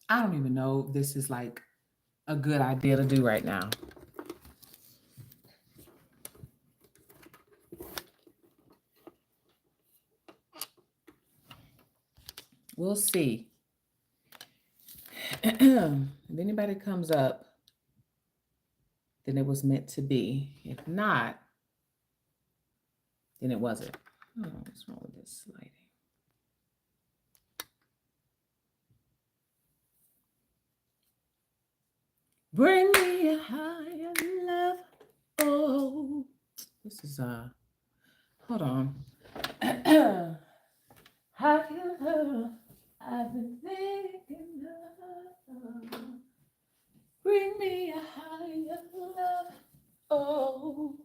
I don't even know if this is like a good idea to do right now. We'll see. If anybody comes up, then it was meant to be. If not, then it wasn't. Oh, what's wrong with this lighting? Bring me a higher love. Oh, this is hold on. Higher love. I've been thinking of. Bring me a higher love. Oh.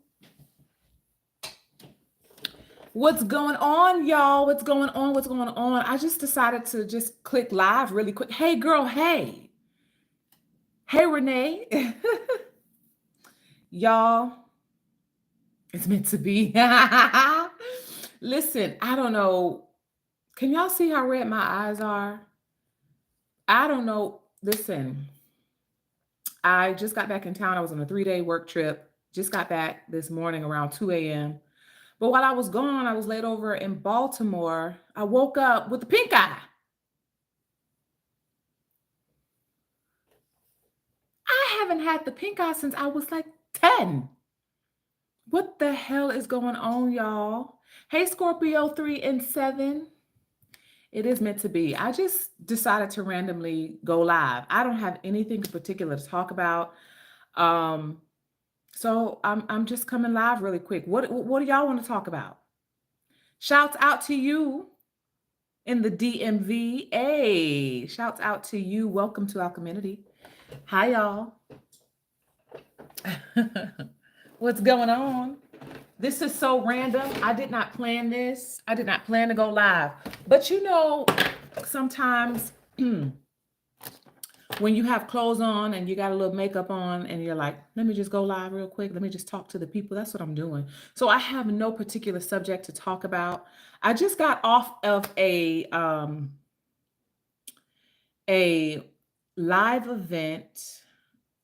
What's going on, y'all? What's going on? What's going on? I just decided to just click live really quick. Hey, girl. Hey. Hey, Renee. Y'all, it's meant to be. Listen, I don't know. Can y'all see how red my eyes are? I don't know. Listen, I just got back in town. I was on a 3-day work trip. Just got back this morning around 2 a.m. But while I was gone, I was laid over in Baltimore. I woke up with a pink eye. I haven't had the pink eye since I was like 10. What the hell is going on, y'all? Hey, Scorpio 3 and 7. It is meant to be. I just decided to randomly go live. I don't have anything in particular to talk about. Um, so I'm just coming live really quick. What do y'all want to talk about? Shouts out to you in the DMV. Hey, shouts out to you. Welcome to our community. Hi, y'all. What's going on? This is so random. I did not plan this. I did not plan to go live. But you know, sometimes when you have clothes on and you got a little makeup on and you're like, let me just go live real quick. Let me just talk to the people. That's what I'm doing. So I have no particular subject to talk about. I just got off of a live event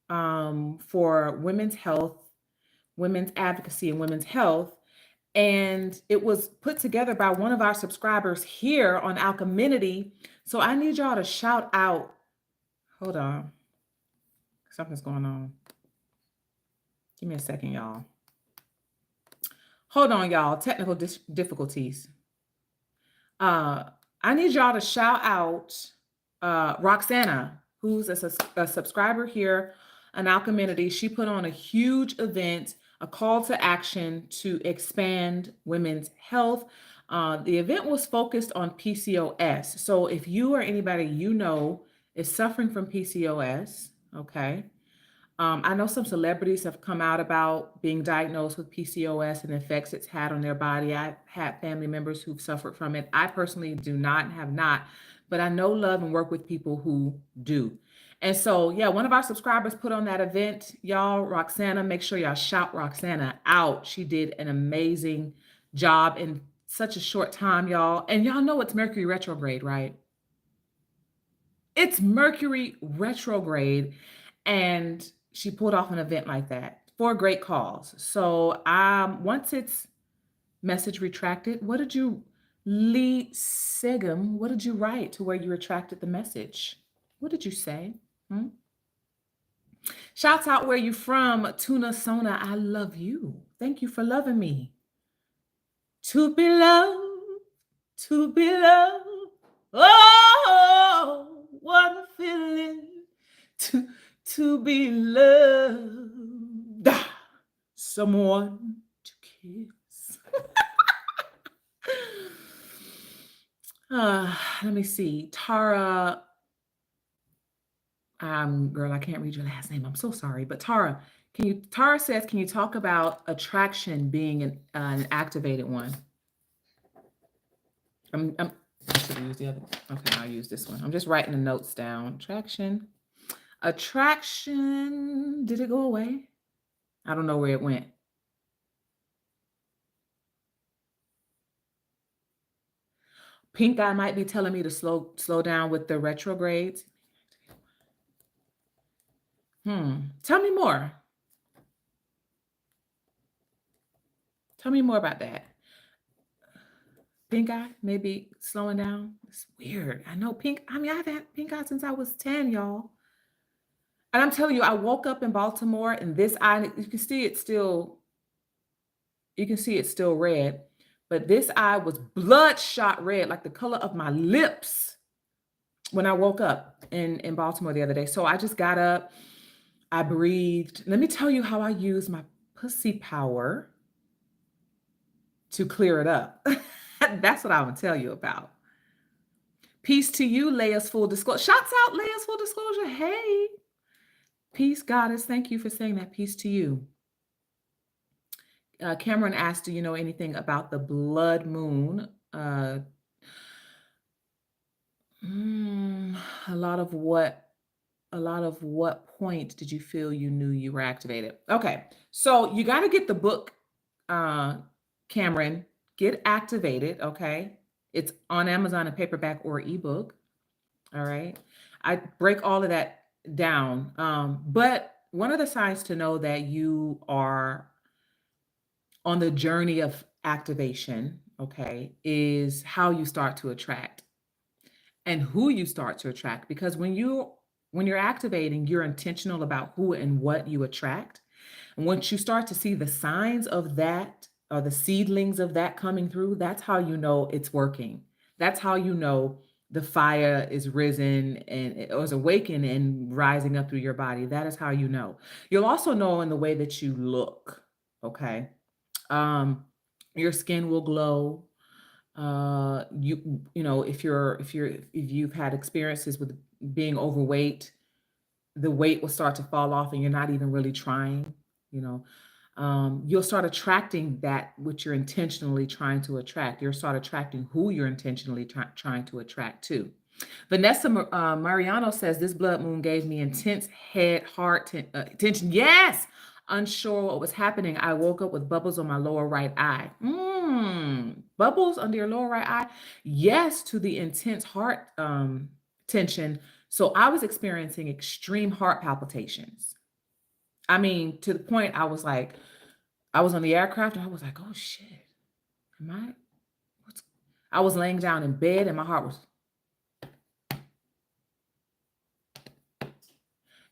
for women's health, women's advocacy, and women's health. And it was put together by one of our subscribers here on Alchemинity. So I need y'all to shout out. Hold on. Something's going on. Give me a second, y'all. Hold on, y'all. Technical difficulties. I need y'all to shout out Roxana, who's a subscriber here on Alchemidity. She put on a huge event, a call to action to expand women's health. The event was focused on PCOS. So if you or anybody you know is suffering from PCOS, okay, I know some celebrities have come out about being diagnosed with PCOS and the effects it's had on their body. I've had family members who've suffered from it. I personally do not and have not, but I know, love, and work with people who do. And so, yeah, one of our subscribers put on that event, y'all, Roxana. Make sure y'all shout Roxana out. She did an amazing job in such a short time, y'all. And y'all know it's Mercury retrograde, right? It's Mercury retrograde. And she pulled off an event like that for a great cause. So once it's message retracted, what did you, Lee Segum, what did you write to where you retracted the message? What did you say? Hmm? Shouts out where you from, Tuna Sona. I love you. Thank you for loving me. To be loved, to be loved. Oh, what a feeling to to be loved. Someone to kiss. Let me see. Tara. Girl, I can't read your last name. I'm so sorry. But Tara, Tara says, can you talk about attraction being an activated one? I should use the other one. Okay, I'll use this one. I'm just writing the notes down. Attraction. Did it go away? I don't know where it went. Pink Eye might be telling me to slow down with the retrogrades. Tell me more. Tell me more about that. Pink eye, maybe slowing down. It's weird. I know pink. I mean, I've had pink eye since I was 10, y'all. And I'm telling you, I woke up in Baltimore and this eye, you can see it still, you can see it's still red, but this eye was bloodshot red, like the color of my lips when I woke up in Baltimore the other day. So I just got up, I breathed. Let me tell you how I use my pussy power to clear it up. That's what I would tell you about. Peace to you, Leia's Full Disclosure. Shouts out, Leia's Full Disclosure. Hey, peace, goddess. Thank you for saying that. Peace to you. Cameron asked, do you know anything about the blood moon? A lot of what point did you feel you knew you were activated? Okay, so you got to get the book, Cameron. Get activated. Okay, it's on Amazon in paperback or ebook. All right, I break all of that down. But one of the signs to know that you are on the journey of activation, okay, is how you start to attract and who you start to attract. Because when you're activating, you're intentional about who and what you attract. And once you start to see the signs of that or the seedlings of that coming through, that's how you know it's working. That's how you know the fire is risen and or is awakened and rising up through your body. That is how you know. You'll also know in the way that you look. Okay. Your skin will glow. You know, if you've had experiences with being overweight, the weight will start to fall off and you're not even really trying, you know. You'll start attracting that which you're intentionally trying to attract. You'll start attracting who you're intentionally trying to attract to. Vanessa Mariano says this blood moon gave me intense head, heart tension. Yes, unsure what was happening. I woke up with bubbles on my lower right eye. Bubbles under your lower right eye. Yes, to the intense heart tension. So I was experiencing extreme heart palpitations. I mean, to the point I was like, I was on the aircraft and I was like, oh shit, I was laying down in bed and my heart was,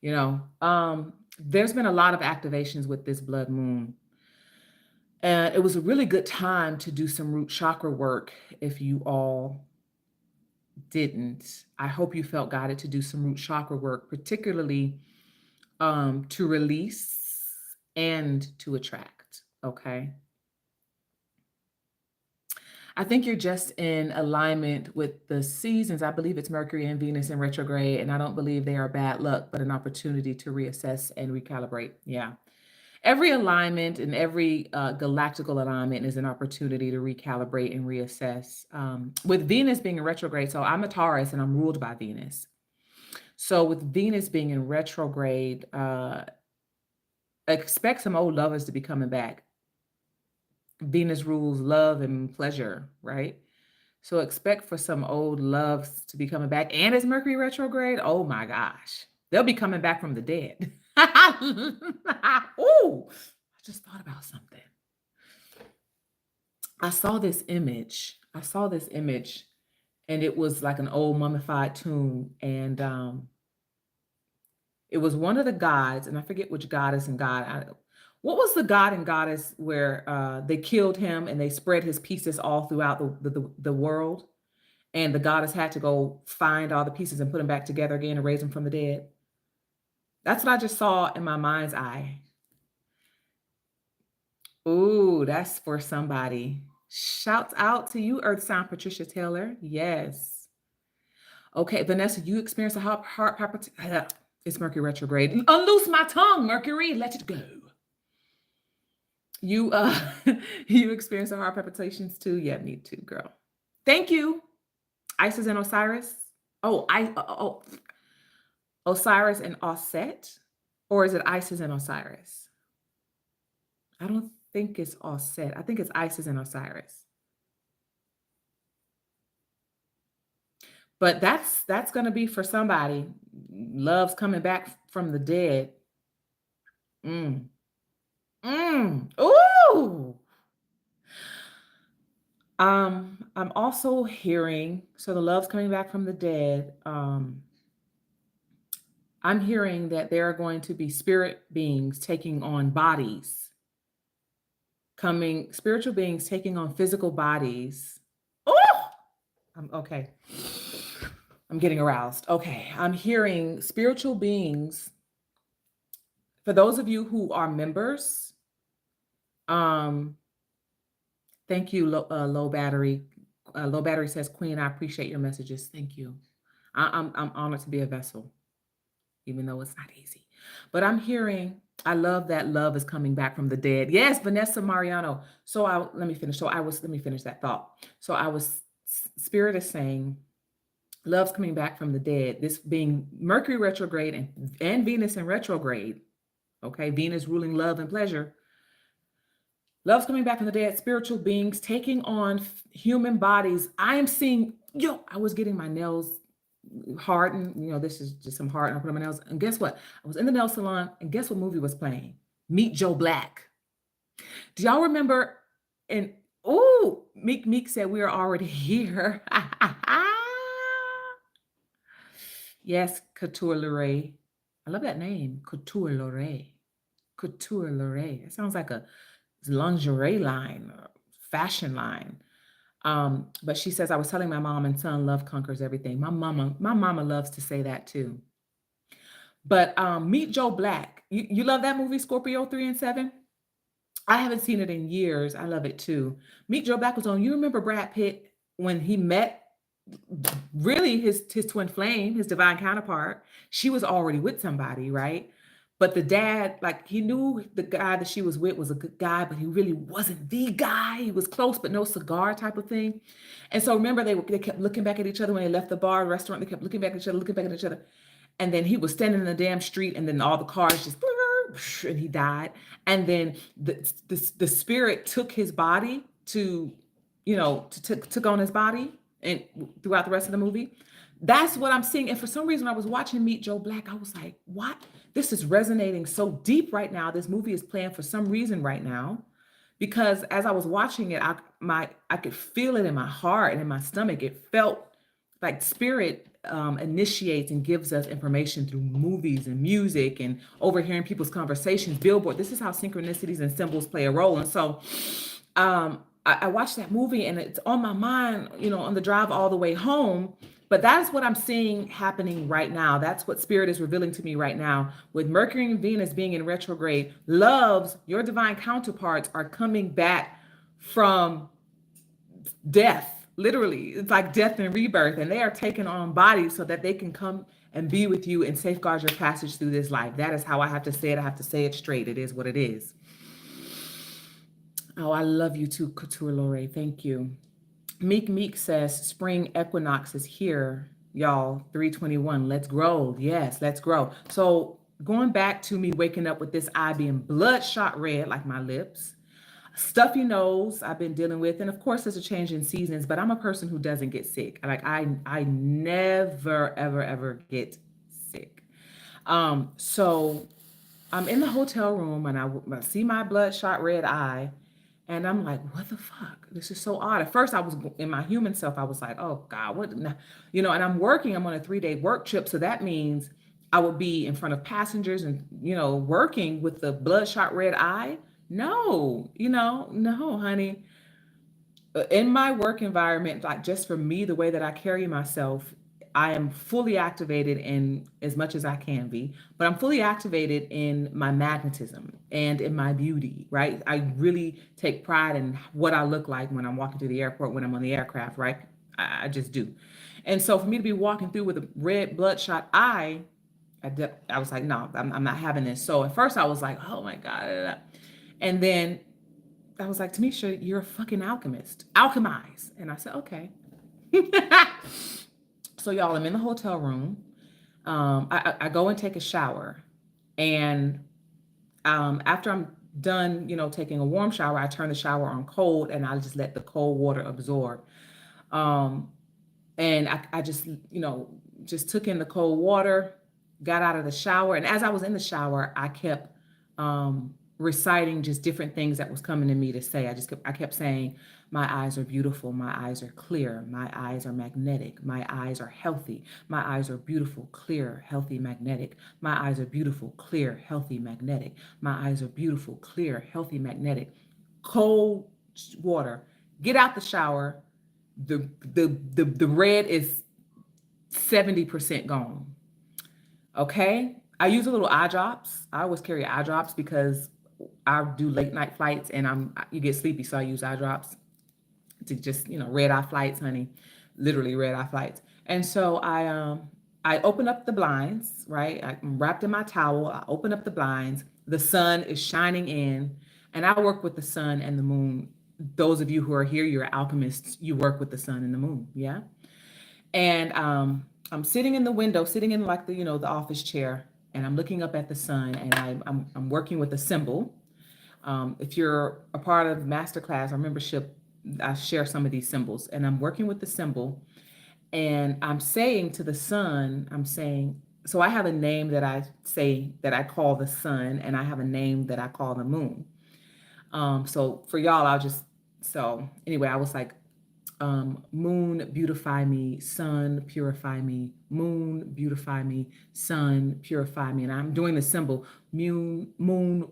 you know, there's been a lot of activations with this blood moon. And it was a really good time to do some root chakra work if you all didn't. I hope you felt guided to do some root chakra work, particularly to release and to attract, okay? I think you're just in alignment with the seasons. I believe it's Mercury and Venus in retrograde, and I don't believe they are bad luck, but an opportunity to reassess and recalibrate. Yeah. Every alignment and every galactical alignment is an opportunity to recalibrate and reassess. With Venus being in retrograde, so I'm a Taurus and I'm ruled by Venus. So with Venus being in retrograde, expect some old lovers to be coming back. Venus rules love and pleasure, right? So expect for some old loves to be coming back. And it's Mercury retrograde. Oh my gosh. They'll be coming back from the dead. Ooh, I just thought about something. I saw this image. And it was like an old mummified tomb. And it was one of the gods, and I forget which goddess and god. What was the god and goddess where they killed him and they spread his pieces all throughout the world? And the goddess had to go find all the pieces and put them back together again and raise them from the dead. That's what I just saw in my mind's eye. Ooh, that's for somebody. Shouts out to you, Earth sign Patricia Taylor. Yes. Okay, Vanessa, you experienced a heart palpitation. It's Mercury retrograde. Unloose my tongue, Mercury. Let it go. You you experience the heart palpitations too? Yeah, me too, girl. Thank you. Isis and Osiris. Osiris and Osset, or is it Isis and Osiris? I don't think it's Osset. I think it's Isis and Osiris. But that's going to be for somebody. Love's coming back from the dead. Mm. Ooh. I'm also hearing, so the love's coming back from the dead. I'm hearing that there are going to be spirit beings taking on bodies, coming, spiritual beings taking on physical bodies. Oh, I'm okay. I'm getting aroused. Okay. I'm hearing spiritual beings. For those of you who are members, um, thank you, low battery. Low battery says, Queen, I appreciate your messages. Thank you. I'm honored to be a vessel, even though it's not easy. But I'm hearing, I love that love is coming back from the dead. Yes, Vanessa Mariano. Let me finish. Let me finish that thought. Spirit is saying, love's coming back from the dead. This being Mercury retrograde and Venus in retrograde. Okay, Venus ruling love and pleasure. Love's coming back from the dead, spiritual beings taking on human bodies. I am seeing, I was getting my nails hardened. This is just some hard. I put on my nails. And guess what? I was in the nail salon, and guess what movie was playing? Meet Joe Black. Do y'all remember? And Meek said we are already here. Yes, Couture Lorraine. I love that name, Couture Lorraine. Couture Lorraine. It sounds like a lingerie line, or fashion line. But she says, I was telling my mom and son, love conquers everything. My mama loves to say that too. But Meet Joe Black. You love that movie, Scorpio 3 and 7? I haven't seen it in years. I love it too. Meet Joe Black was on. You remember Brad Pitt when he met really his twin flame, his divine counterpart? She was already with somebody, right? But the dad, like, he knew the guy that she was with was a good guy, but he really wasn't the guy. He was close, but no cigar type of thing. And so remember, they kept looking back at each other when they left the bar, restaurant. They kept looking back at each other, looking back at each other. And then he was standing in the damn street, and then all the cars just, and he died. And then the spirit took his body to, took on his body, and throughout the rest of the movie. That's what I'm seeing. And for some reason, I was watching Meet Joe Black. I was like, what? This is resonating so deep right now. This movie is playing for some reason right now. Because as I was watching it, I could feel it in my heart and in my stomach. It felt like spirit initiates and gives us information through movies and music and overhearing people's conversations, billboard. This is how synchronicities and symbols play a role. And so I watched that movie, and it's on my mind, on the drive all the way home. But that's what I'm seeing happening right now. That's what spirit is revealing to me right now. With Mercury and Venus being in retrograde, loves, your divine counterparts are coming back from death. Literally, it's like death and rebirth. And they are taking on bodies so that they can come and be with you and safeguard your passage through this life. That is how I have to say it. I have to say it straight. It is what it is. Oh, I love you too, Couture Lorraine. Thank you. Meek says, spring equinox is here, y'all. 321. Let's grow. Yes, let's grow. So going back to me waking up with this eye being bloodshot red, like my lips, stuffy nose I've been dealing with. And of course, there's a change in seasons, but I'm a person who doesn't get sick. Like I never, ever get sick. So I'm in the hotel room, and I see my bloodshot red eye. And I'm like, what the fuck? This is so odd. At first, I was in my human self. I was like, oh God, what? And I'm working. I'm on a 3-day work trip. So that means I would be in front of passengers and, working with the bloodshot red eye. No, no, honey. In my work environment, like just for me, the way that I carry myself, I am fully activated in as much as I can be, but I'm fully activated in my magnetism and in my beauty, right? I really take pride in what I look like when I'm walking through the airport, when I'm on the aircraft, right? I just do. And so for me to be walking through with a red bloodshot eye, I was like, no, I'm not having this. So at first I was like, oh my God. And then I was like, Timmésha, you're a fucking alchemist. Alchemize. And I said, okay. So y'all, I'm in the hotel room. I go and take a shower. And after I'm done, taking a warm shower, I turn the shower on cold, and I just let the cold water absorb. And I just, just took in the cold water, got out of the shower. And as I was in the shower, I kept reciting just different things that was coming to me to say. I kept saying, my eyes are beautiful. My eyes are clear. My eyes are magnetic. My eyes are healthy. My eyes are beautiful, clear, healthy, magnetic. My eyes are beautiful, clear, healthy, magnetic. My eyes are beautiful, clear, healthy, magnetic. Cold water. Get out the shower. The red is 70% gone. Okay. I use a little eye drops. I always carry eye drops because I do late night flights and you get sleepy, so I use eye drops to just, red eye flights, honey. Literally red eye flights. And so I open up the blinds, right? I'm wrapped in my towel. I open up the blinds. The sun is shining in, and I work with the sun and the moon. Those of you who are here, you're alchemists, you work with the sun and the moon, yeah? And I'm sitting in the window, sitting in like the office chair, and I'm looking up at the sun, and I'm working with a symbol. If you're a part of masterclass or membership, I share some of these symbols, and I'm working with the symbol, and I'm saying to the sun, so I have a name that I say that I call the sun, and I have a name that I call the moon. So for y'all, so anyway, I was like, moon, beautify me, sun, purify me, moon, beautify me, sun, purify me. And I'm doing the symbol, moon,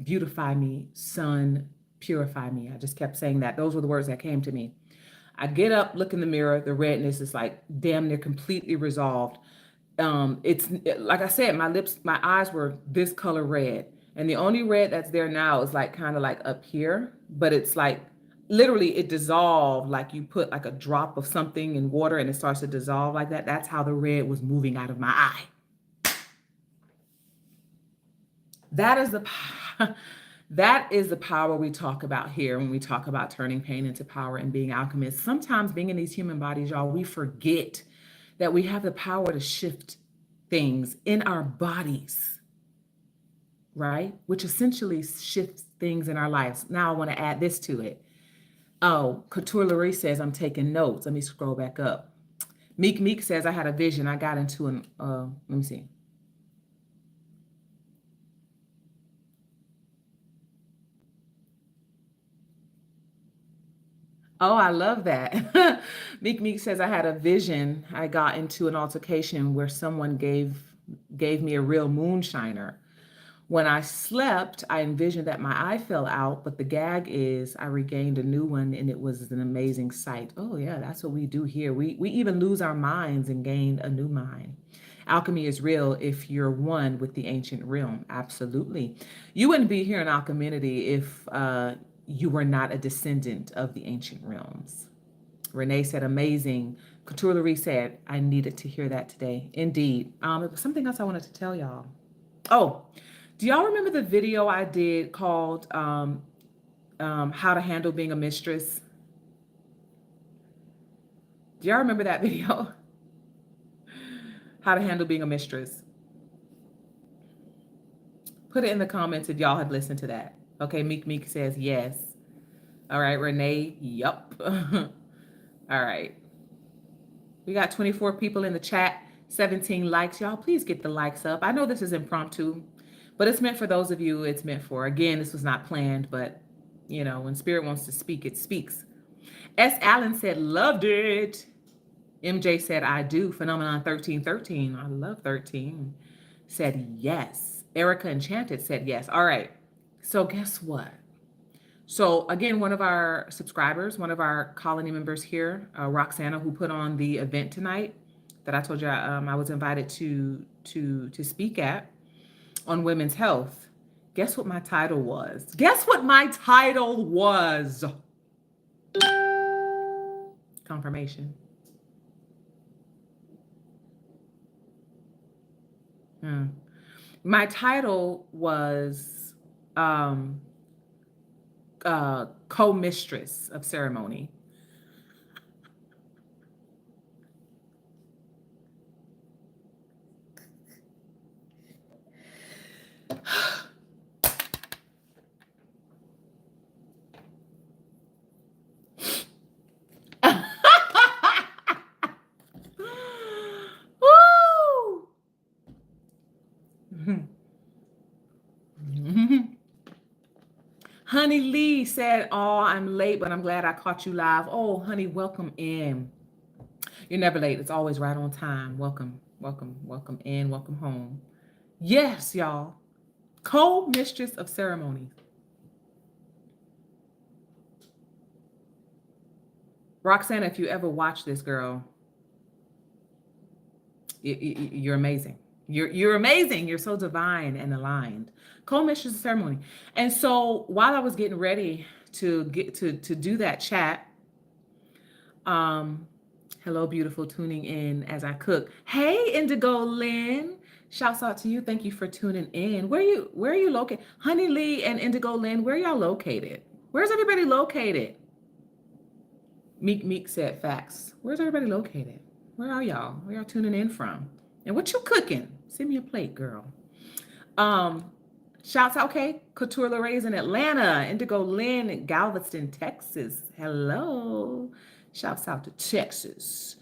beautify me, sun, purify me. I just kept saying that. Those were the words that came to me. I get up, look in the mirror, the redness is like damn near completely resolved. It's like I said, my eyes were this color red. And the only red that's there now is like kind of like up here, but it's like literally it dissolved, like you put like a drop of something in water and it starts to dissolve like that. That's how the red was moving out of my eye. That is the power we talk about here when we talk about turning pain into power and being alchemists. Sometimes being in these human bodies, y'all, we forget that we have the power to shift things in our bodies, right? Which essentially shifts things in our lives. Now I want to add this to it. Oh, Couture Larry says, I'm taking notes. Let me scroll back up. Meek says, I had a vision. I got into let me see. Oh, I love that. Meek says, I had a vision. I got into an altercation where someone gave me a real moonshiner. When I slept, I envisioned that my eye fell out, but the gag is I regained a new one and it was an amazing sight. Oh yeah, that's what we do here. We even lose our minds and gain a new mind. Alchemy is real if you're one with the ancient realm. Absolutely. You wouldn't be here in Alchemity if you were not a descendant of the ancient realms. Renee said, amazing. Couture Larry said, I needed to hear that today. Indeed. It was something else I wanted to tell y'all. Oh, do y'all remember the video I did called How to Handle Being a Mistress? Do y'all remember that video? How to Handle Being a Mistress. Put it in the comments if y'all had listened to that. Okay, Meek says yes. All right, Renee, yup. All right. We got 24 people in the chat, 17 likes. Y'all, please get the likes up. I know this is impromptu, but it's meant for those of you it's meant for. Again, this was not planned, but when spirit wants to speak, it speaks. S. Allen said, loved it. MJ said, I do. Phenomenon 1313. I love 13. Said yes. Erica Enchanted said yes. All right. So guess what? So again, one of our subscribers, one of our colony members here, Roxana, who put on the event tonight that I told you I was invited to speak at on women's health. Guess what my title was? Guess what my title was? Confirmation. My title was co-mistress of ceremony. Woo! Honey Lee said, oh, I'm late, but I'm glad I caught you live. Oh, honey, welcome in. You're never late. It's always right on time. Welcome, welcome, welcome in, welcome home. Yes, y'all. Co-mistress of ceremonies. Roxana, if you ever watch this, girl, you're amazing. You're amazing. You're so divine and aligned. Co-mistress of ceremony. And so while I was getting ready to get to do that chat, hello, beautiful, tuning in as I cook. Hey, Indigo Lynn. Shouts out to you. Thank you for tuning in. Where are you located? Honey Lee and Indigo Lynn, where y'all located? Where's everybody located? Meek said facts. Where's everybody located? Where are y'all? Where y'all tuning in from? And what you cooking? Send me a plate, girl. Shouts out, okay. Couture Lorraine in Atlanta. Indigo Lynn in Galveston, Texas. Hello. Shouts out to Texas.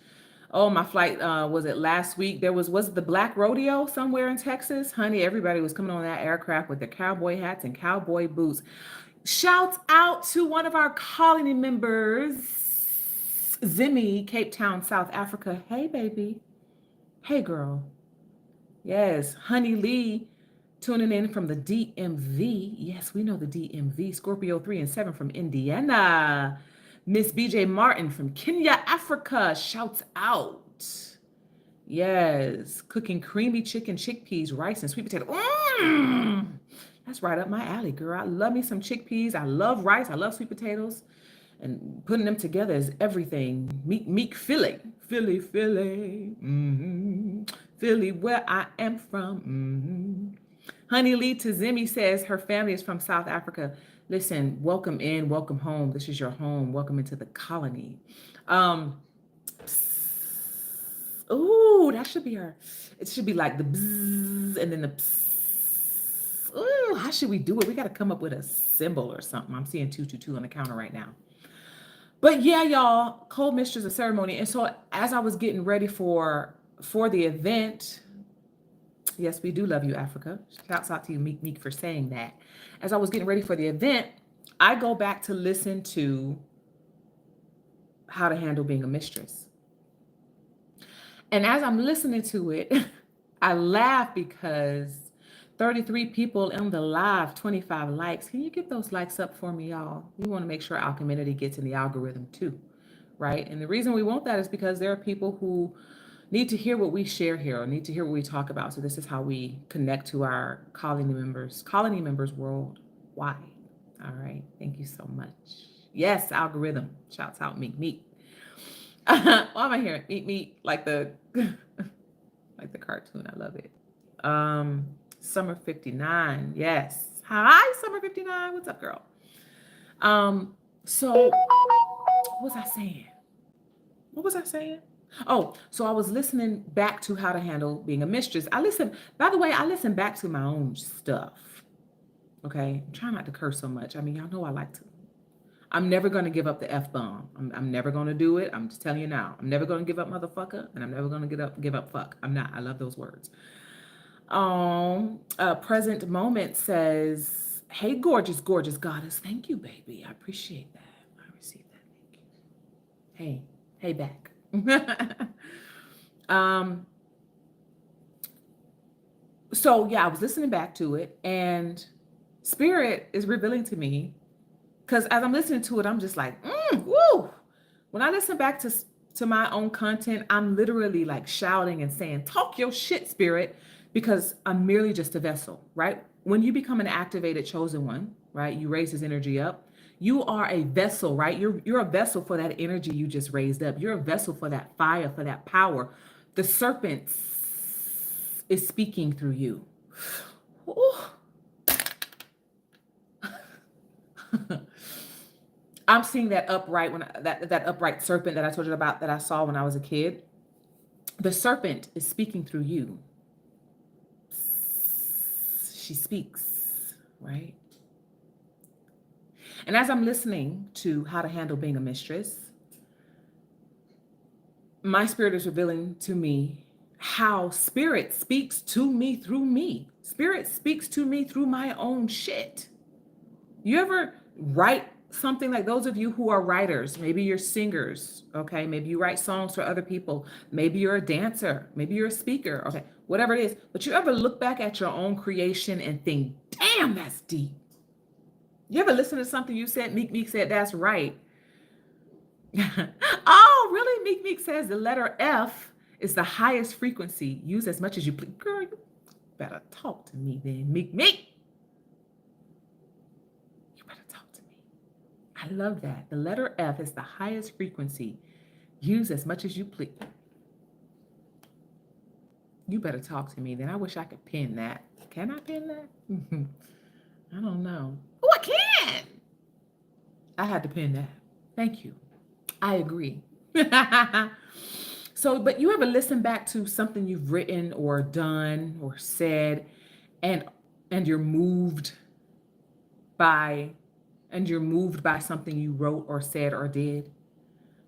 Oh, my flight, was it last week? Was it the Black Rodeo somewhere in Texas? Honey, everybody was coming on that aircraft with their cowboy hats and cowboy boots. Shouts out to one of our colony members, Zimmy, Cape Town, South Africa. Hey, baby. Hey, girl. Yes, Honey Lee, tuning in from the DMV. Yes, we know the DMV. Scorpio 3 and 7 from Indiana. Miss BJ Martin from Kenya, Africa. Shouts out. Yes, cooking creamy chicken, chickpeas, rice, and sweet potato. That's right up my alley, girl. I love me some chickpeas. I love rice. I love sweet potatoes. And putting them together is everything. Meek Philly. Philly. Philly, where I am from. Honey Lee Tazimi says her family is from South Africa. Listen, welcome in, welcome home. This is your home. Welcome into the colony. Ooh, that should be her. It should be like the bzzz and then the pss. Ooh, how should we do it? We got to come up with a symbol or something. I'm seeing 222 on the counter right now. But yeah, y'all, co-mistress of ceremony. And so as I was getting ready for the event, yes, we do love you, Africa. Shouts out to you, Meek, for saying that. As I was getting ready for the event, I go back to listen to How to Handle Being a Mistress. And as I'm listening to it, I laugh because 33 people in the live, 25 likes. Can you get those likes up for me, y'all? We want to make sure Alchemity gets in the algorithm too, right? And the reason we want that is because there are people who need to hear what we share here or need to hear what we talk about. So this is how we connect to our colony members worldwide. All right. Thank you so much. Yes, algorithm. Shouts out Meek. Why am I hearing Meek like the like the cartoon? I love it. Summer 59. Yes. Hi, Summer 59. What's up, girl? So what was I saying? Oh, so I was listening back to How to Handle Being a Mistress. I listen back to my own stuff. Okay. I'm trying not to curse so much. I mean, y'all know I like to. I'm never going to give up the F-bomb. I'm never going to do it. I'm just telling you now. I'm never going to give up motherfucker, and I'm never going to give up fuck. I'm not. I love those words. Present Moment says, hey, gorgeous goddess. Thank you, baby. I appreciate that. I received that. Thank you. Hey, back. So yeah, I was listening back to it, and Spirit is revealing to me, because as I'm listening to it, I'm just like, woo. When I listen back to my own content, I'm literally like shouting and saying, talk your shit, Spirit, because I'm merely just a vessel, right? When you become an activated chosen one, right? You raise his energy up. You are a vessel, right? You're a vessel for that energy you just raised up. You're a vessel for that fire, for that power. The serpent is speaking through you. I'm seeing that upright that upright serpent that I told you about that I saw when I was a kid. The serpent is speaking through you. She speaks, right? And as I'm listening to How to Handle Being a Mistress, my spirit is revealing to me how spirit speaks to me through me. Spirit speaks to me through my own shit. You ever Write something. Like those of you who are writers, maybe you're singers, okay? Maybe you write songs for other people. Maybe you're a dancer. Maybe you're a speaker, okay? Whatever it is. But you ever look back at your own creation and think, damn, that's deep. You ever listen to something you said, Meek said, that's right. Oh, really? Meek says the letter F is the highest frequency. Use as much as you please. Girl, you better talk to me then, Meek. You better talk to me. I love that. The letter F is the highest frequency. Use as much as you please. You better talk to me then. I wish I could pin that. Can I pin that? I don't know. Oh, I can. I had to pin that. Thank you. I agree. So, but you ever listen back to something you've written or done or said, and you're moved by something you wrote or said or did?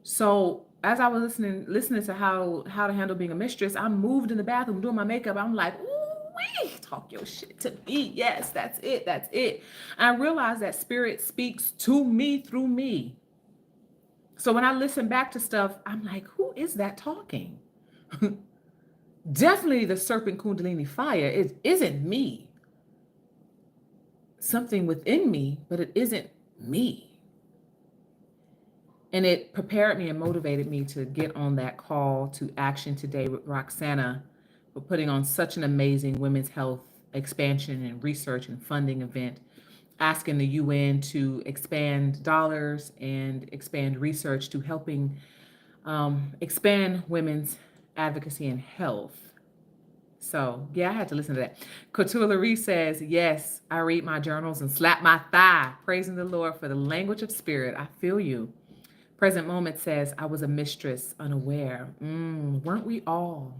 So as I was listening to how to handle being a mistress, I'm moved in the bathroom doing my makeup. I'm like, ooh, talk your shit to me. Yes, that's it. That's it. And I realized that spirit speaks to me through me. So when I listen back to stuff, I'm like, who is that talking? Definitely the serpent kundalini fire. It isn't me. Something within me, but it isn't me. And it prepared me and motivated me to get on that call to action today with Roxana for putting on such an amazing women's health expansion and research and funding event, asking the UN to expand dollars and expand research to helping expand women's advocacy and health. So yeah, I had to listen to that. Couture Laree says, yes, I read my journals and slap my thigh, praising the Lord for the language of spirit. I feel you. Present Moment says, I was a mistress, unaware. Weren't we all?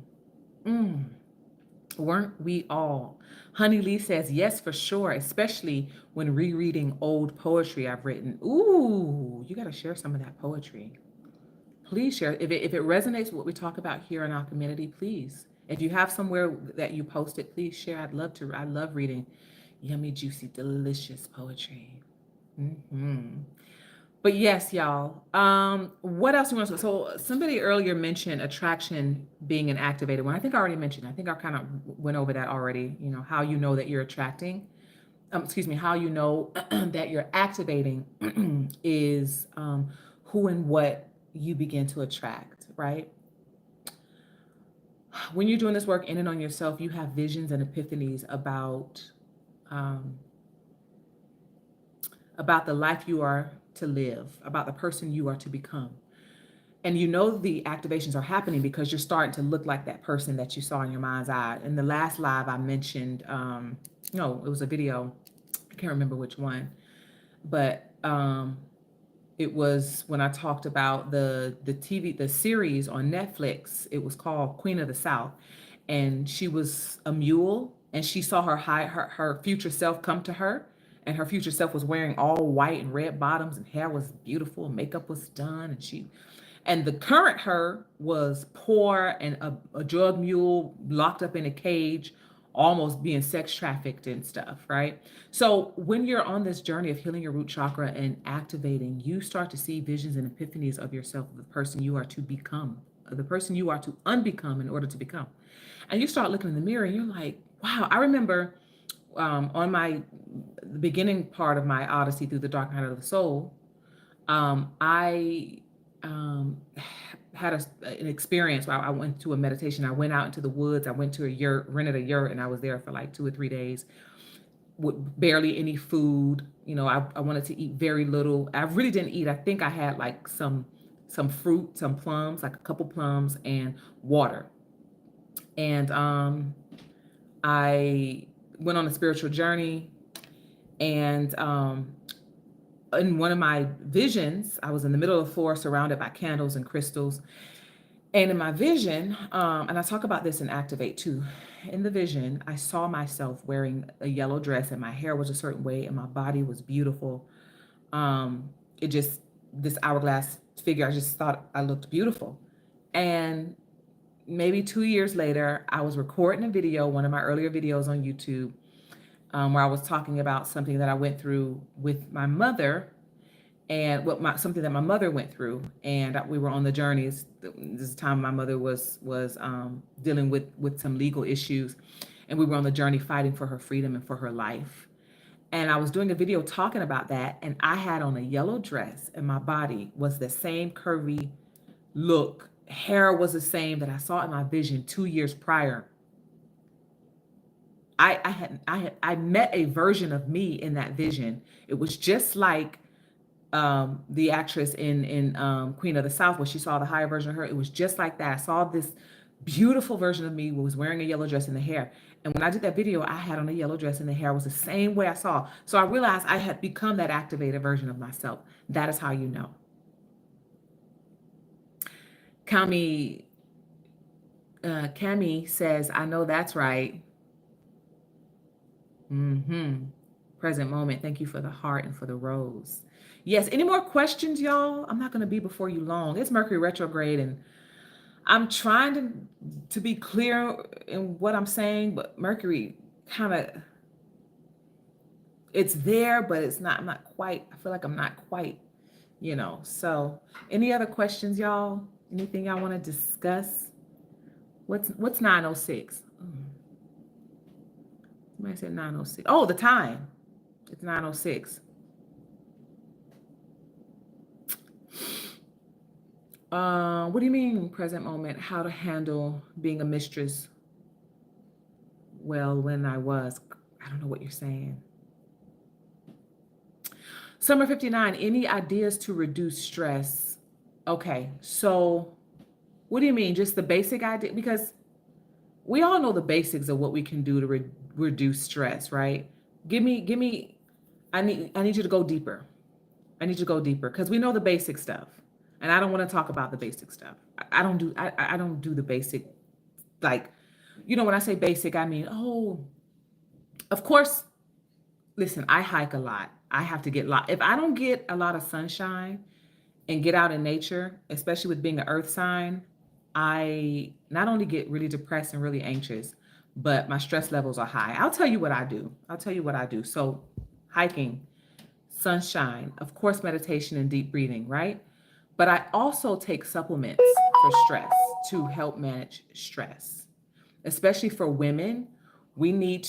Weren't we all? Honey Lee says, yes, for sure, especially when rereading old poetry I've written. Ooh, you got to share some of that poetry. Please share. If it resonates with what we talk about here in our community, please. If you have somewhere that you post it, please share. I love reading yummy, juicy, delicious poetry. But yes, y'all. What else do you want to say? So somebody earlier mentioned attraction being an activated one. I think I already mentioned. I think I kind of went over that already. You know, how you know that you're attracting. How you know that you're activating is who and what you begin to attract, right? When you're doing this work in and on yourself, you have visions and epiphanies about the life you are to live, about the person you are to become. And you know the activations are happening because you're starting to look like that person that you saw in your mind's eye. In the last live, I mentioned, no, it was a video. I can't remember which one, but it was when I talked about the series on Netflix. It was called Queen of the South, and she was a mule, and she saw her future self come to her, and her future self was wearing all white and red bottoms, and hair was beautiful, and makeup was done, and the current her was poor and a drug mule locked up in a cage, almost being sex trafficked and stuff, right? So when you're on this journey of healing your root chakra and activating, you start to see visions and epiphanies of yourself, of the person you are to become, of the person you are to unbecome in order to become. And you start looking in the mirror and you're like, wow. I remember on the beginning part of my odyssey through the dark night of the soul, I had an experience where I went to a meditation. I went out into the woods. I went to a yurt, rented a yurt, and I was there for like 2 or 3 days with barely any food. You know, I wanted to eat very little. I really didn't eat. I think I had like some fruit, some plums, like a couple plums and water. And I went on a spiritual journey, and in one of my visions, I was in the middle of the forest surrounded by candles and crystals. And in my vision, and I talk about this in Activate too, in the vision, I saw myself wearing a yellow dress, and my hair was a certain way and my body was beautiful. This hourglass figure, I just thought I looked beautiful. And maybe 2 years later, I was recording a video, one of my earlier videos on YouTube, where I was talking about something that I went through with my mother, and something that my mother went through, and we were on the journeys. This time my mother was dealing with some legal issues, and we were on the journey fighting for her freedom and for her life. And I was doing a video talking about that, and I had on a yellow dress, and my body was the same curvy look. Hair was the same that I saw in my vision 2 years prior. I met a version of me in that vision. It was just like the actress in Queen of the South, where she saw the higher version of her. It was just like that. I saw this beautiful version of me who was wearing a yellow dress in the hair. And when I did that video, I had on a yellow dress and the hair was the same way I saw. So I realized I had become that activated version of myself. That is how you know. Cami says, I know that's right. Present moment. Thank you for the heart and for the rose. Yes. Any more questions, y'all? I'm not going to be before you long. It's Mercury retrograde, and I'm trying to be clear in what I'm saying, but Mercury kind of, it's there, but it's not, I'm not quite, I feel like I'm not quite, So any other questions, y'all? Anything y'all want to discuss? What's 9:06? Somebody said 9:06. Oh, the time. It's 9:06. What do you mean, present moment? How to handle being a mistress? Well, when I don't know what you're saying. Summer 59, any ideas to reduce stress? Okay, so what do you mean? Just the basic idea? Because we all know the basics of what we can do to reduce stress, right? Give me, I need you to go deeper. I need you to go deeper because we know the basic stuff. And I don't want to talk about the basic stuff. I don't do the basic, like, when I say basic, I mean, of course, listen, I hike a lot. I have to get if I don't get a lot of sunshine and get out in nature, especially with being an earth sign, I not only get really depressed and really anxious, but my stress levels are high. I'll tell you what I do. So hiking, sunshine, of course, meditation and deep breathing, right? But I also take supplements for stress to help manage stress, especially for women. We need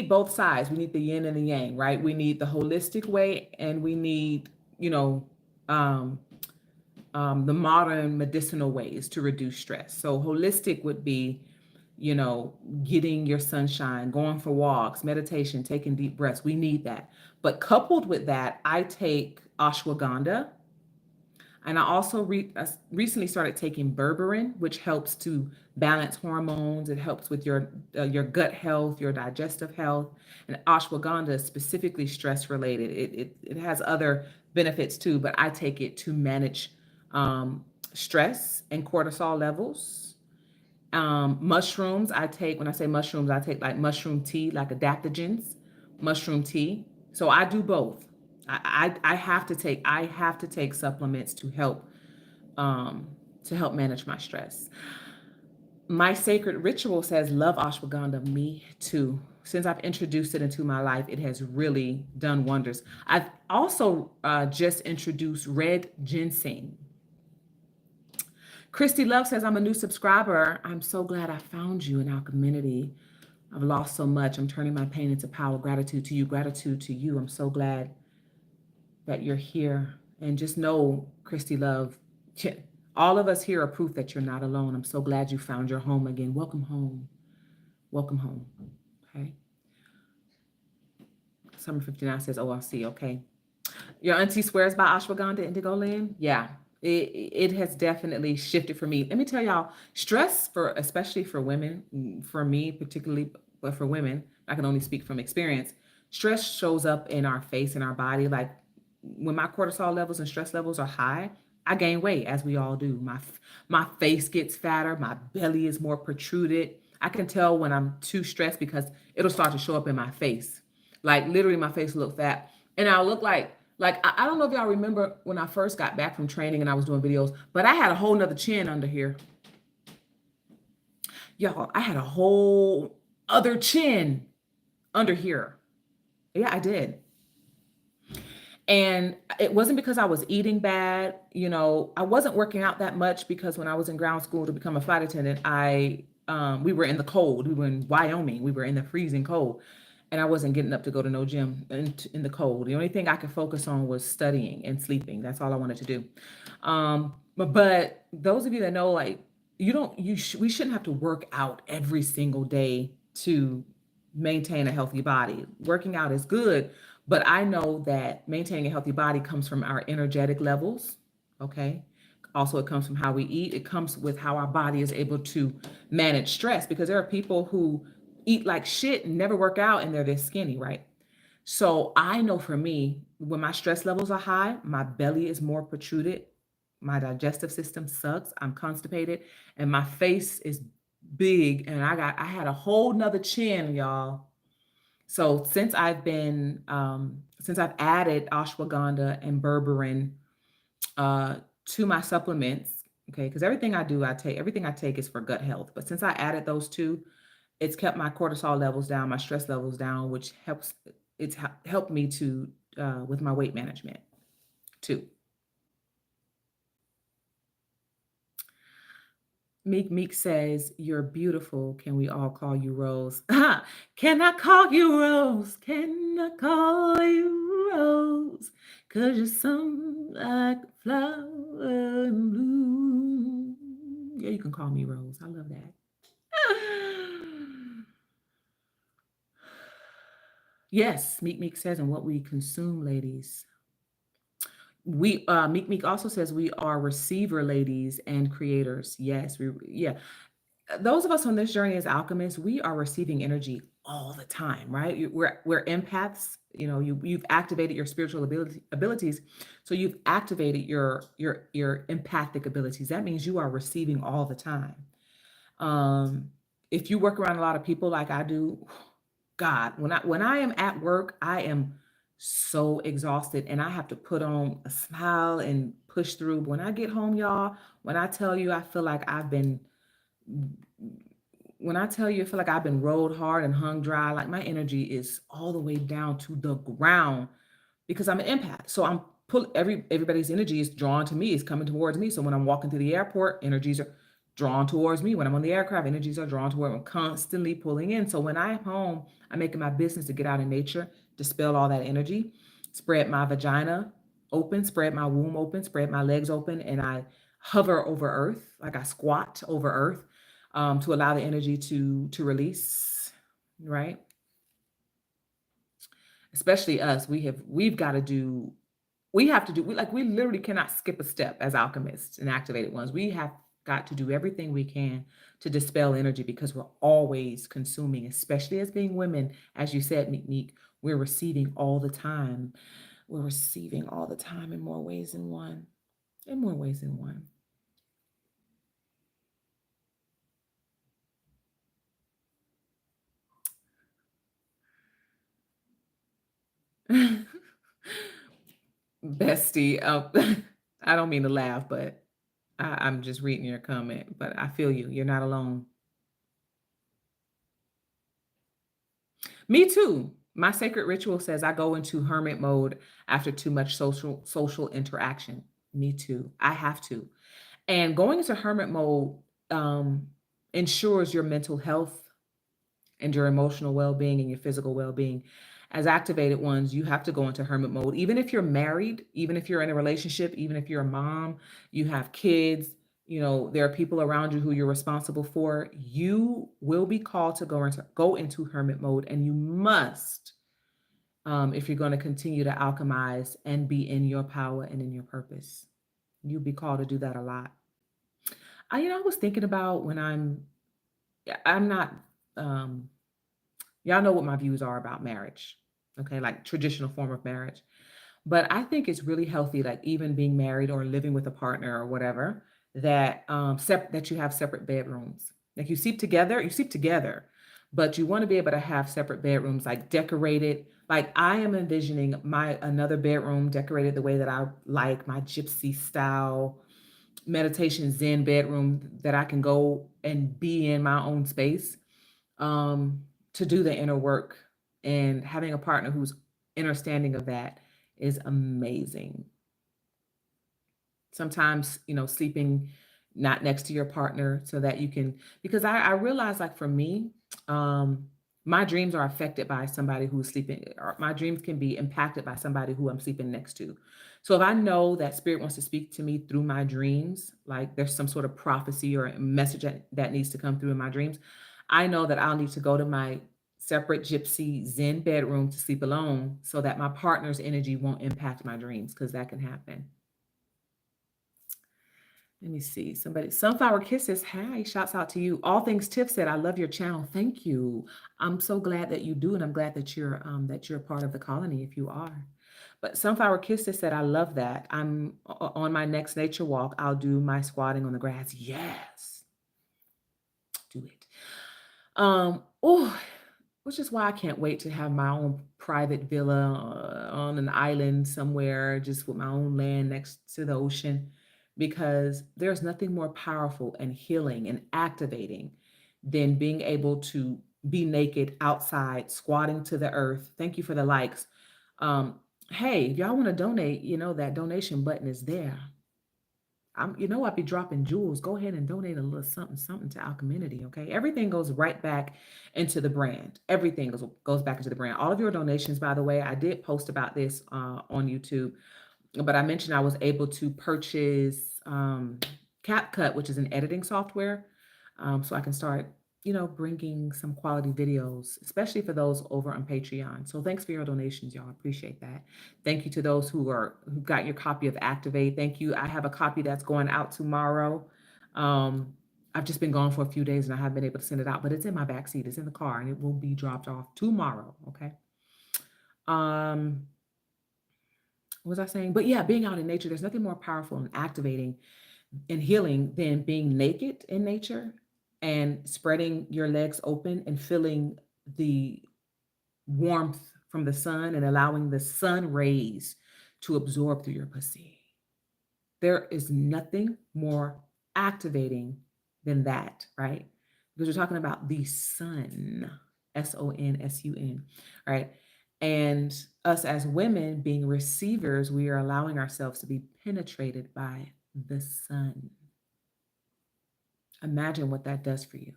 both sides. We need the yin and the yang, right? We need the holistic way, and we need, the modern medicinal ways to reduce stress. So holistic would be, getting your sunshine, going for walks, meditation, taking deep breaths. We need that. But coupled with that, I take ashwagandha. And I also recently started taking berberine, which helps to balance hormones. It helps with your gut health, your digestive health. And ashwagandha is specifically stress related. It has other benefits too, but I take it to manage stress and cortisol levels. Mushrooms, when I say mushrooms, I take like mushroom tea, like adaptogens, mushroom tea. So I do both. I have to take supplements to help manage my stress. My sacred ritual says, love ashwagandha. Me too. Since I've introduced it into my life, it has really done wonders. I've also just introduced red ginseng. Christy Love says, I'm a new subscriber. I'm so glad I found you in our community. I've lost so much. I'm turning my pain into power. Gratitude to you. Gratitude to you. I'm so glad that you're here. And just know, Christy Love, all of us here are proof that you're not alone. I'm so glad you found your home again. Welcome home. Welcome home. Okay. Summer 59 says, OLC. Okay. Your auntie swears by ashwagandha, Indigo Land? Yeah. It has definitely shifted for me. Let me tell y'all, stress, especially for women, for me particularly, but for women, I can only speak from experience. Stress shows up in our face, in our body. Like when my cortisol levels and stress levels are high, I gain weight, as we all do. My face gets fatter. My belly is more protruded. I can tell when I'm too stressed because it'll start to show up in my face. Like literally my face will look fat, and I'll look like I don't know if y'all remember when I first got back from training and I was doing videos, but I had a whole nother chin under here. Y'all, I had a whole other chin under here. Yeah, I did. And it wasn't because I was eating bad. I wasn't working out that much because when I was in ground school to become a flight attendant, we were in the cold. We were in Wyoming. We were in the freezing cold. And I wasn't getting up to go to no gym in the cold. The only thing I could focus on was studying and sleeping. That's all I wanted to do. But those of you that know, like, we shouldn't have to work out every single day to maintain a healthy body. Working out is good, but I know that maintaining a healthy body comes from our energetic levels. Okay. Also, it comes from how we eat. It comes with how our body is able to manage stress, because there are people who eat like shit and never work out and they're this skinny, right? So I know for me, when my stress levels are high, my belly is more protruded, my digestive system sucks, I'm constipated, and my face is big, and I had a whole nother chin, y'all. So since I've added ashwagandha and berberine to my supplements, okay, because everything I take is for gut health. But since I added those two, it's kept my cortisol levels down, my stress levels down, which helped me to with my weight management too. Meek says, "You're beautiful. Can we all call you Rose?" Can I call you Rose? Can I call you Rose? 'Cause you're something like a flower in bloom. Yeah, you can call me Rose. I love that. Yes, Meek says, and what we consume, ladies. Meek also says we are receiver ladies and creators. Yes, yeah. Those of us on this journey as alchemists, we are receiving energy all the time, right? We're empaths. You've activated your spiritual abilities, so you've activated your empathic abilities. That means you are receiving all the time. If you work around a lot of people like I do, God, when I am at work, I am so exhausted and I have to put on a smile and push through. When I get home, y'all, when I tell you I feel like I've been when I tell you I feel like I've been rolled hard and hung dry, like my energy is all the way down to the ground because I'm an empath. So everybody's energy is drawn to me, is coming towards me. So when I'm walking through the airport, energies are drawn towards me. When I'm on the aircraft, energies are drawn toward me. I'm constantly pulling in. So when I'm home, I'm making my business to get out in nature, dispel all that energy, spread my vagina open, spread my womb open, spread my legs open, and I hover over earth, like I squat over earth, to allow the energy to release, right? Especially us, we've got to do we have to do we literally cannot skip a step as alchemists and activated ones. We have got to do everything we can to dispel energy because we're always consuming, especially as being women. As you said, Meek, we're receiving all the time. We're receiving all the time in more ways than one. In more ways than one. Bestie, I don't mean to laugh, but I'm just reading your comment, but I feel you. You're not alone. Me too. My sacred ritual says I go into hermit mode after too much social interaction. Me too. I have to. And going into hermit mode um, ensures your mental health and your emotional well-being and your physical well-being. As activated ones, you have to go into hermit mode. Even if you're married, even if you're in a relationship, even if you're a mom, you have kids, there are people around you who you're responsible for, you will be called to go into hermit mode, and you must, if you're going to continue to alchemize and be in your power and in your purpose. You'll be called to do that a lot. I was thinking about when I'm not, um, y'all know what my views are about marriage, okay, like traditional form of marriage. But I think it's really healthy, like even being married or living with a partner or whatever, that you have separate bedrooms. Like you sleep together, but you want to be able to have separate bedrooms, like decorated. Like I am envisioning my another bedroom decorated the way that I like my gypsy style meditation Zen bedroom that I can go and be in my own space, to do the inner work And having a partner who's understanding of that is amazing. Sometimes, sleeping not next to your partner so that you can, because I realize, like, for me, um, my dreams are affected by somebody who's sleeping, or my dreams can be impacted by somebody who I'm sleeping next to. So if I know that spirit wants to speak to me through my dreams, like there's some sort of prophecy or a message that needs to come through in my dreams, I know that I'll need to go to my separate gypsy Zen bedroom to sleep alone so that my partner's energy won't impact my dreams, because that can happen. Let me see. Somebody, Sunflower Kisses. Hi, shouts out to you. All Things Tiff said, I love your channel. Thank you. I'm so glad that you do, and I'm glad that you're a part of the colony if you are. But Sunflower Kisses said, I love that. I'm on my next nature walk. I'll do my squatting on the grass. Yes. Do it. Oh, which is why I can't wait to have my own private villa on an island somewhere, just with my own land next to the ocean, because there's nothing more powerful and healing and activating than being able to be naked outside, squatting to the earth. Thank you for the likes. Hey, if y'all want to donate, that donation button is there. I'd be dropping jewels. Go ahead and donate a little something, something to Alchemity. Okay. Everything goes right back into the brand. Everything goes back into the brand. All of your donations, by the way, I did post about this on YouTube, but I mentioned I was able to purchase CapCut, which is an editing software. So I can start, bringing some quality videos, especially for those over on Patreon. So thanks for your donations, y'all. I appreciate that. Thank you to those who got your copy of Activate. Thank you. I have a copy that's going out tomorrow. I've just been gone for a few days and I haven't been able to send it out, but it's in my backseat. It's in the car and it will be dropped off tomorrow. Okay. What was I saying? But yeah, being out in nature, there's nothing more powerful and activating and healing than being naked in nature and spreading your legs open and feeling the warmth from the sun and allowing the sun rays to absorb through your pussy. There is nothing more activating than that, right? Because we're talking about the sun, SONSUN, right? And us as women being receivers, we are allowing ourselves to be penetrated by the sun. Imagine what that does for you.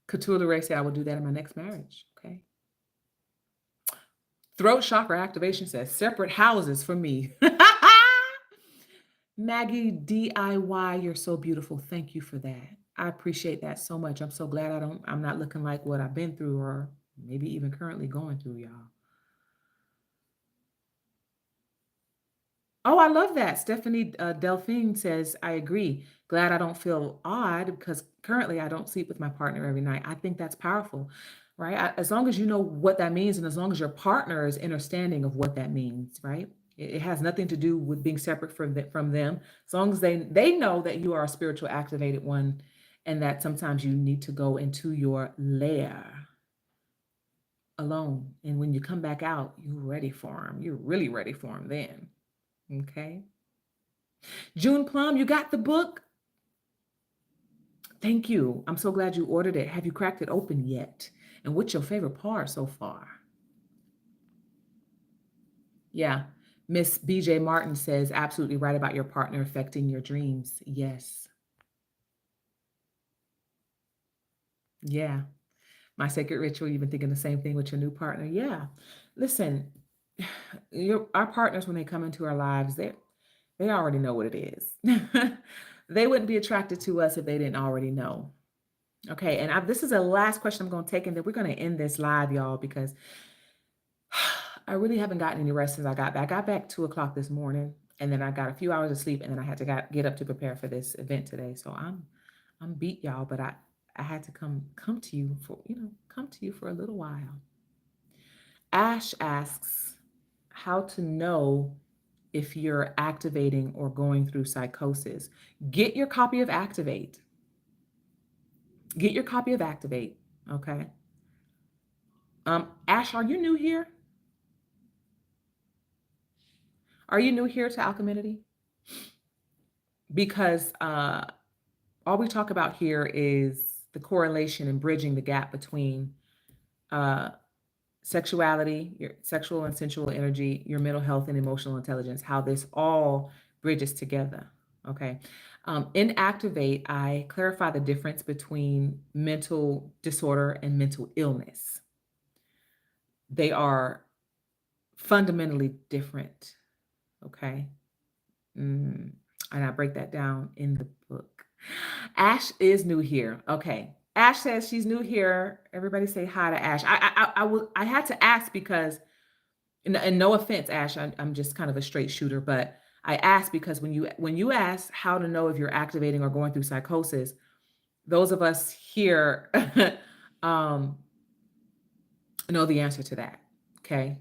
Couture Ray said, I will do that in my next marriage. Okay. Throat chakra activation says, separate houses for me. Maggie DIY, you're so beautiful. Thank you for that. I appreciate that so much. I'm so glad I'm not looking like what I've been through or maybe even currently going through, y'all. Oh, I love that. Stephanie Delphine says, I agree. Glad I don't feel odd because currently I don't sleep with my partner every night. I think that's powerful, right? As long as you know what that means and as long as your partner is understanding of what that means, right? It has nothing to do with being separate from them. As long as they know that you are a spiritual activated one and that sometimes you need to go into your lair alone. And when you come back out, you're ready for them. You're really ready for them then. Okay. June Plum, you got the book? Thank you. I'm so glad you ordered it. Have you cracked it open yet? And what's your favorite part so far? Yeah. Miss BJ Martin says, absolutely right about your partner affecting your dreams. Yes. Yeah. My sacred ritual, you've been thinking the same thing with your new partner. Yeah. Listen, our partners, when they come into our lives, they already know what it is. They wouldn't be attracted to us if they didn't already know. Okay, and this is the last question I'm going to take, and then we're going to end this live, y'all, because I really haven't gotten any rest since I got back. I got back 2:00 this morning, and then I got a few hours of sleep, and then I had to get up to prepare for this event today. So I'm beat, y'all, but I had to come to you for a little while. Ash asks how to know if you're activating or going through psychosis. Get your copy of Activate. Get your copy of Activate. Okay. Ash, are you new here? Are you new here to Alchemity? because all we talk about here is the correlation and bridging the gap between uh, sexuality, your sexual and sensual energy, your mental health and emotional intelligence, how this all bridges together. Okay. In Activate, I clarify the difference between mental disorder and mental illness. They are fundamentally different. Okay. Mm, and I break that down in the book. Ash is new here. Okay. Ash says she's new here. Everybody say hi to Ash. I had to ask because, and no offense, Ash, I'm just kind of a straight shooter, but I asked because when you ask how to know if you're activating or going through psychosis, those of us here um, know the answer to that. Okay.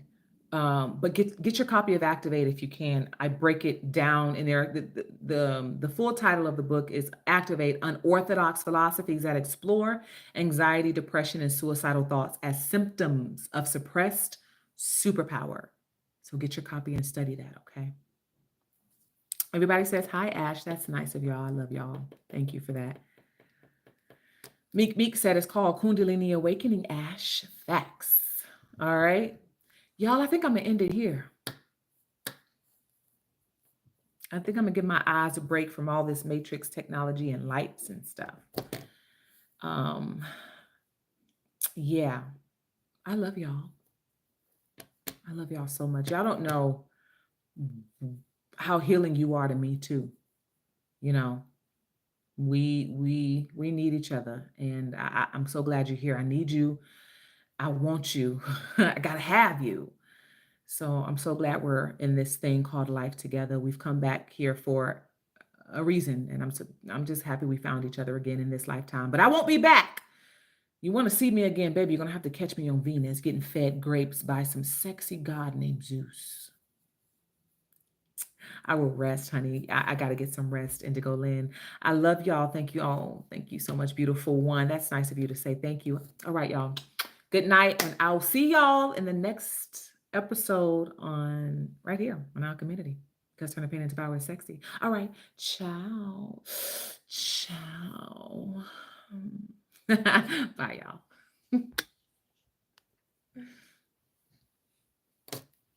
But get your copy of Activate if you can. I break it down in there. The full title of the book is Activate: Unorthodox Philosophies that Explore Anxiety, Depression, and Suicidal Thoughts as Symptoms of Suppressed Superpower. So get your copy and study that, okay? Everybody says hi, Ash. That's nice of y'all. I love y'all. Thank you for that. Meek said it's called Kundalini Awakening, Ash. Facts. All right. Y'all, I think I'm going to end it here. I think I'm going to give my eyes a break from all this matrix technology and lights and stuff. Yeah. I love y'all. I love y'all so much. Y'all don't know how healing you are to me too. You know, we need each other, and I'm so glad you're here. I need you. I want you. I gotta have you. So I'm so glad we're in this thing called life together. We've come back here for a reason, and I'm just happy we found each other again in this lifetime. But I won't be back. You want to see me again, baby? You're gonna have to catch me on Venus, getting fed grapes by some sexy god named Zeus. I will rest, honey. I got to get some rest, Indigo Lynn. I love y'all. Thank you all. Thank you so much, beautiful one. That's nice of you to say thank you. All right, y'all. Good night. And I'll see y'all in the next episode on right here on Alchemity. Because turn the pain into power is sexy. All right. Ciao. Ciao. Bye, y'all.